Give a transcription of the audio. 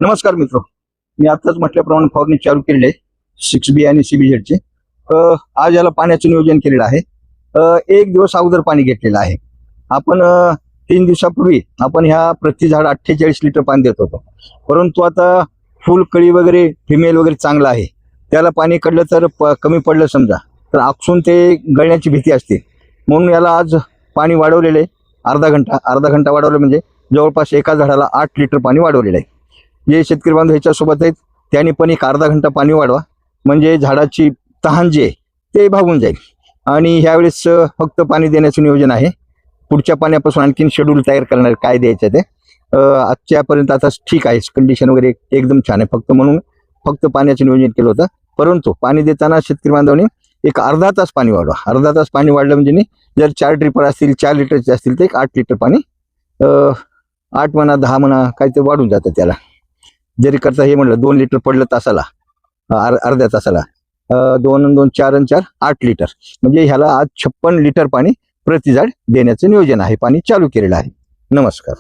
नमस्कार मित्र, मी आताच म्हटल्याप्रमाणे फवारणी चालू केलेली आहे 6B आणि CBZ आज याला पाण्याचं नियोजन केलेलं आहे. एक दिवस अगोदर पाणी घेतलेलं आहे आपण. 3 दिवसापूर्वी आपण ह्या प्रति झाड 48 लिटर पाणी देत होतो, परंतु आता फुल कळी वगैरे फिमेल वगैरे चांगला आहे, त्याला पाणी कडलं तर कमी पडलं समजा तर आपसून ते गळण्याची भीती असते. म्हणून याला आज पाणी वाढवलेलं आहे. अर्धा घंटा वाढवलं म्हणजे जवळपास एका झाडाला 8 लिटर पाणी वाढवलेलं आहे. जे शेतकरी बांधव ह्याच्यासोबत आहेत त्यांनी पण एक अर्धा घंटा पाणी वाढवा, म्हणजे झाडाची तहान जे आहे ते भागून जाईल. आणि ह्यावेळेस फक्त पाणी देण्याचं नियोजन आहे. पुढच्या पाण्यापासून आणखीन शेड्यूल तयार करणार काय द्यायचं ते. आजच्यापर्यंत आता ठीक आहे, कंडिशन वगैरे एकदम छान आहे. फक्त पाण्याचं नियोजन केलं होतं, परंतु पाणी देताना शेतकरी बांधवांनी एक अर्धा तास पाणी वाढवा. अर्धा तास पाणी वाढलं म्हणजे जर 4 ड्रिपर असतील 4 लिटरचे असतील तर एक 8 लिटर पाणी, 8 म्हणा 10 म्हणा काय ते वाढून जातं त्याला. जरी करता हे म्हणलं 2 लिटर पडलं तासाला, अर्ध्या तासाला 2 आणि 2 4 आणि 4 8 लिटर, म्हणजे ह्याला आज 56 लिटर पाणी प्रति झाड देण्याचं नियोजन आहे. पाणी चालू केलेलं आहे. नमस्कार.